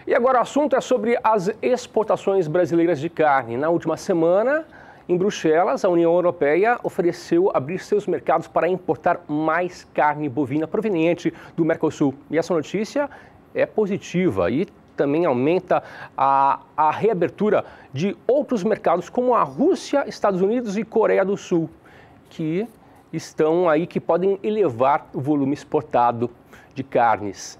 E agora o assunto é sobre as exportações brasileiras de carne. Na última semana, em Bruxelas, a União Europeia ofereceu abrir seus mercados para importar mais carne bovina proveniente do Mercosul. E essa notícia é positiva e também aumenta a reabertura de outros mercados como a Rússia, Estados Unidos e Coreia do Sul, que estão aí, que podem elevar o volume exportado de carnes.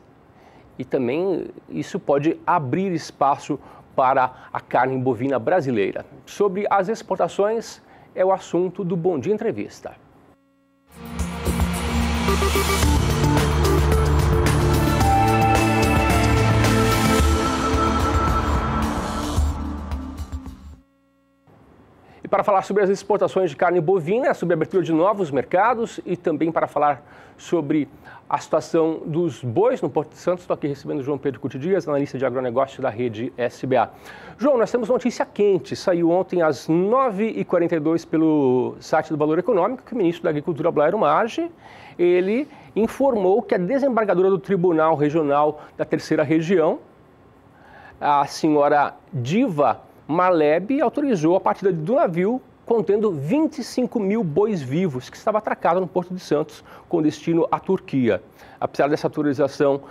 E também isso pode abrir espaço para a carne bovina brasileira. Sobre as exportações é o assunto do Bom Dia Entrevista. E para falar sobre as exportações de carne bovina, sobre a abertura de novos mercados e também para falar sobre a situação dos bois no Porto de Santos, estou aqui recebendo o João Pedro Couto Dias, analista de agronegócio da rede SBA. João, nós temos notícia quente, saiu ontem às 9h42 pelo site do Valor Econômico, que o ministro da Agricultura, Blairo Maggi, ele informou que a desembargadora do Tribunal Regional da Terceira Região, a senhora Diva Maleb, autorizou a partida do navio contendo 25 mil bois vivos que estava atracado no Porto de Santos com destino à Turquia. Apesar dessa autorização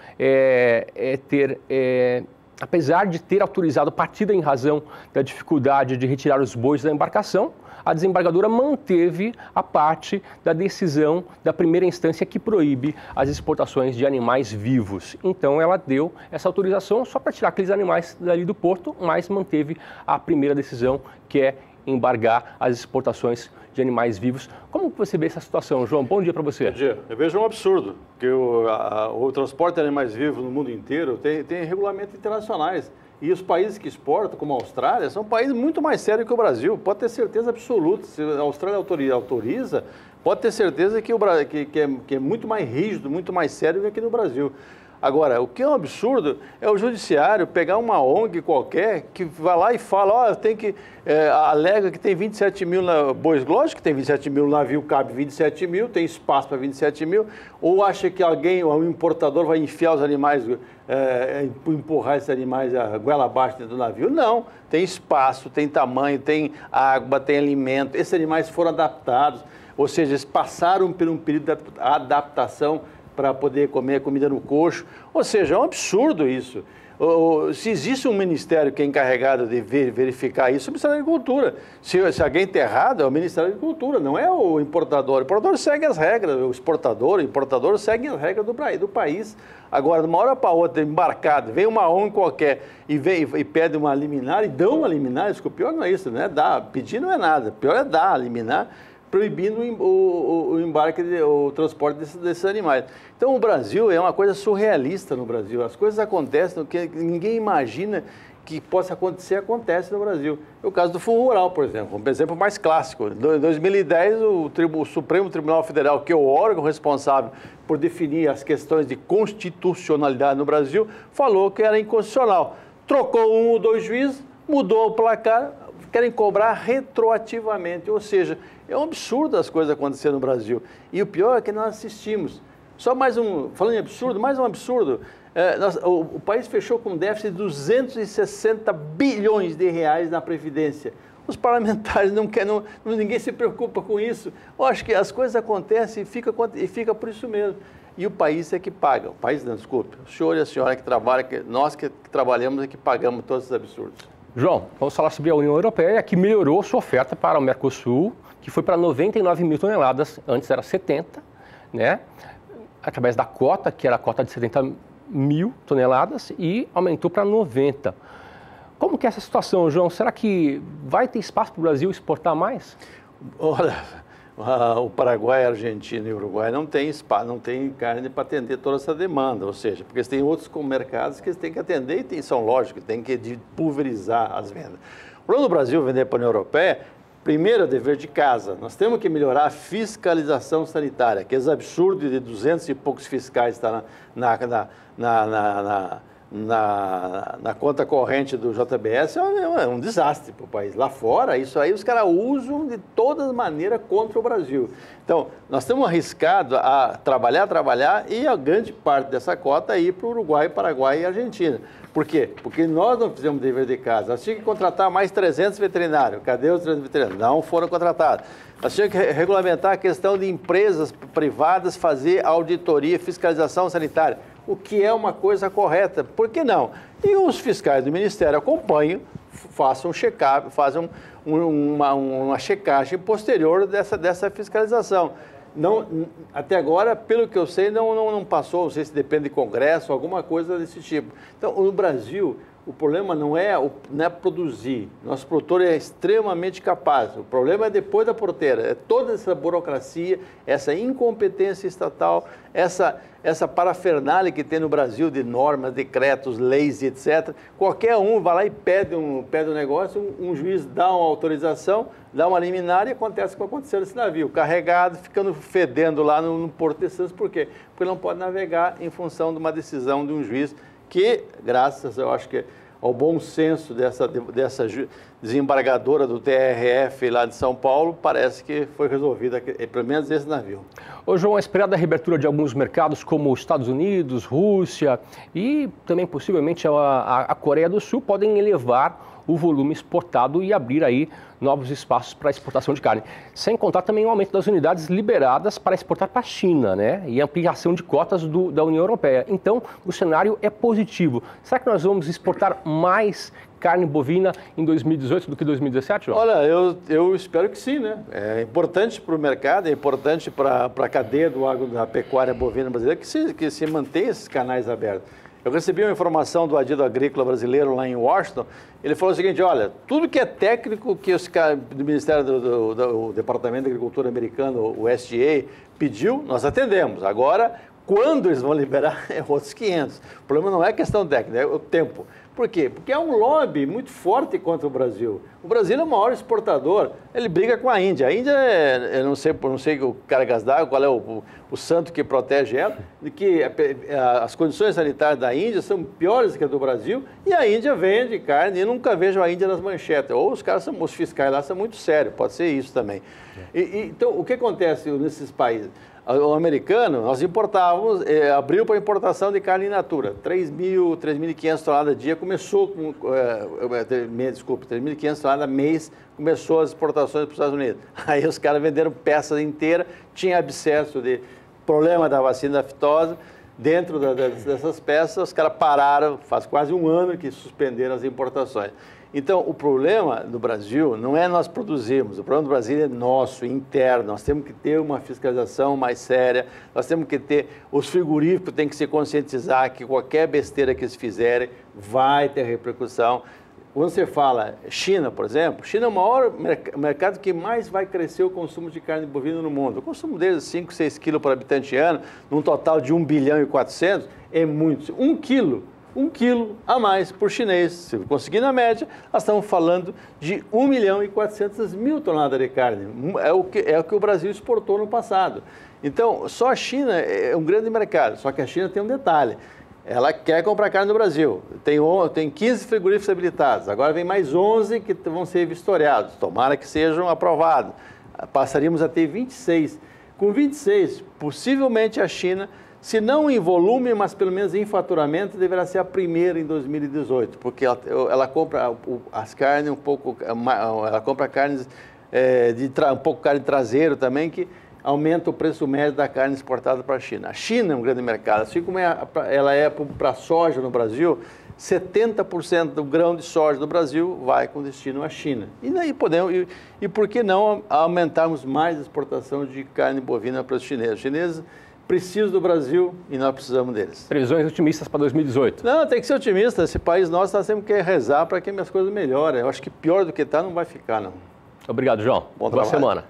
apesar de ter autorizado a partida em razão da dificuldade de retirar os bois da embarcação, a desembargadora manteve a parte da decisão da primeira instância que proíbe as exportações de animais vivos. Então ela deu essa autorização só para tirar aqueles animais dali do porto, mas manteve a primeira decisão, que é embargar as exportações de animais vivos. Como você vê essa situação, João? Bom dia para você. Bom dia. Eu vejo um absurdo, que o transporte de animais vivos no mundo inteiro tem regulamentos internacionais. E os países que exportam, como a Austrália, são países muito mais sérios que o Brasil. Pode ter certeza absoluta. Se a Austrália autoriza, pode ter certeza que é muito mais rígido, muito mais sério que aqui no Brasil. Agora, o que é um absurdo é o judiciário pegar uma ONG qualquer que vai lá e fala, ó, alega que tem 27 mil bois, lógico que tem 27 mil, o navio cabe 27 mil, tem espaço para 27 mil, ou acha que um importador vai enfiar os animais, empurrar esses animais a goela abaixo dentro do navio? Não, tem espaço, tem tamanho, tem água, tem alimento, esses animais foram adaptados, ou seja, eles passaram por um período de adaptação para poder comer comida no coxo. Ou seja, é um absurdo isso. Se existe um ministério que é encarregado de verificar isso, é o Ministério da Agricultura. Se alguém está errado, é o Ministério da Agricultura, não é o importador. O importador segue as regras, o importador segue as regras do país. Agora, de uma hora para outra, embarcado, vem uma ONG qualquer e pede uma liminar, e dão uma liminar, o pior não é isso, né? Pedir não é nada, o pior é dar a liminar, proibindo o embarque, o transporte desses animais. Então, o Brasil é uma coisa surrealista no Brasil. As coisas acontecem, o que ninguém imagina que possa acontecer, acontece no Brasil. É o caso do Fundo Rural, por exemplo, um exemplo mais clássico. Em 2010, o Supremo Tribunal Federal, que é o órgão responsável por definir as questões de constitucionalidade no Brasil, falou que era inconstitucional. Trocou um ou dois juízes, mudou o placar, querem cobrar retroativamente, ou seja, é um absurdo as coisas acontecerem no Brasil. E o pior é que nós assistimos. Falando em absurdo, mais um absurdo, o país fechou com um déficit de 260 bilhões de reais na Previdência. Os parlamentares ninguém se preocupa com isso. Eu acho que as coisas acontecem e fica por isso mesmo. E o país é que paga. O país, não, desculpe, o senhor e a senhora que trabalham, nós que trabalhamos é que pagamos todos esses absurdos. João, vamos falar sobre a União Europeia, que melhorou sua oferta para o Mercosul, que foi para 99 mil toneladas, antes era 70, né? Através da cota, que era a cota de 70 mil toneladas, e aumentou para 90. Como que é essa situação, João? Será que vai ter espaço para o Brasil exportar mais? Olha, o Paraguai, a Argentina e o Uruguai não tem espaço, não tem carne para atender toda essa demanda, ou seja, porque eles têm outros mercados que eles têm que atender e são lógicos, tem que pulverizar as vendas. O problema do Brasil vender para a União Europeia, primeiro é dever de casa. Nós temos que melhorar a fiscalização sanitária, que é absurdo de 200 e poucos fiscais estar na conta corrente do JBS é um desastre para o país. Lá fora, isso aí os caras usam de todas maneiras contra o Brasil. Então, nós estamos arriscados a trabalhar e a grande parte dessa cota ir para o Uruguai, Paraguai e Argentina. Por quê? Porque nós não fizemos dever de casa. Nós tínhamos que contratar mais 300 veterinários. Cadê os 300 veterinários? Não foram contratados. Nós tínhamos que regulamentar a questão de empresas privadas fazer auditoria e fiscalização sanitária, o que é uma coisa correta. Por que não? E os fiscais do Ministério acompanham, façam um check-up, fazem uma checagem posterior dessa fiscalização. Não, até agora, pelo que eu sei, não passou, não sei se depende de Congresso, alguma coisa desse tipo. Então, no Brasil, o problema não é produzir. Nosso produtor é extremamente capaz. O problema é depois da porteira. É toda essa burocracia, essa incompetência estatal, essa parafernália que tem no Brasil de normas, decretos, leis, etc. Qualquer um vai lá e pede um negócio, um juiz dá uma autorização, dá uma liminar e acontece o que aconteceu nesse navio. Carregado, ficando fedendo lá no Porto de Santos. Por quê? Porque não pode navegar em função de uma decisão de um juiz que, graças, eu acho que ao bom senso dessa desembargadora do TRF lá de São Paulo, parece que foi resolvida, pelo menos esse navio. Ô João, a esperada reabertura de alguns mercados como Estados Unidos, Rússia e também possivelmente a Coreia do Sul podem elevar o volume exportado e abrir aí novos espaços para exportação de carne. Sem contar também o aumento das unidades liberadas para exportar para a China, né? E a ampliação de cotas da União Europeia. Então, o cenário é positivo. Será que nós vamos exportar mais carne bovina em 2018 do que 2017, João? Olha, eu espero que sim, né? É importante para o mercado, é importante para a cadeia da pecuária bovina brasileira que se mantenha esses canais abertos. Eu recebi uma informação do Adido Agrícola Brasileiro lá em Washington. Ele falou o seguinte: olha, tudo que é técnico que os caras do Ministério do Departamento de Agricultura americano, o USDA, pediu, nós atendemos. Agora, quando eles vão liberar, é outros 500. O problema não é questão técnica, é o tempo. Por quê? Porque é um lobby muito forte contra o Brasil. O Brasil é o maior exportador, ele briga com a Índia. A Índia, eu não sei o Cargas d'Água, qual é o santo que protege ela, de que as condições sanitárias da Índia são piores que a do Brasil, e a Índia vende carne, e eu nunca vejo a Índia nas manchetes. Ou os fiscais lá são muito sérios, pode ser isso também. Então, o que acontece nesses países? O americano, nós importávamos, abriu para importação de carne in natura, 3.500 toneladas dia, começou com, 3.500 toneladas mês, começou as exportações para os Estados Unidos. Aí os caras venderam peças inteiras, tinha abscesso de problema da vacina da fitose, dentro dessas peças, os caras pararam, faz quase um ano que suspenderam as importações. Então, o problema do Brasil não é nós produzirmos, o problema do Brasil é nosso, interno. Nós temos que ter uma fiscalização mais séria, nós temos que ter, os frigoríficos têm que se conscientizar que qualquer besteira que eles fizerem vai ter repercussão. Quando você fala China, por exemplo, China é o maior mercado que mais vai crescer o consumo de carne bovina no mundo. O consumo deles, 5, 6 quilos por habitante ano, num total de 1,4 bilhão, é muito. 1 quilo a mais por chinês. Se conseguir na média, nós estamos falando de 1.400.000 toneladas de carne. É o que o Brasil exportou no passado. Então, só a China é um grande mercado. Só que a China tem um detalhe. Ela quer comprar carne no Brasil. Tem 15 frigoríficos habilitados. Agora vem mais 11 que vão ser vistoriados. Tomara que sejam aprovados. Passaríamos a ter 26. Com 26, possivelmente a China, se não em volume, mas pelo menos em faturamento, deverá ser a primeira em 2018, porque ela compra as carnes ela compra carnes um pouco carne traseiro também, que aumenta o preço médio da carne exportada para a China. A China é um grande mercado, assim como ela é para a soja no Brasil, 70% do grão de soja do Brasil vai com destino à China. E daí por que não aumentarmos mais a exportação de carne bovina para os chineses? Os chineses precisam do Brasil e nós precisamos deles. Previsões otimistas para 2018? Não, tem que ser otimista. Esse país nosso, nós temos que rezar para que as coisas melhorem. Eu acho que pior do que está não vai ficar, não. Obrigado, João. Boa semana.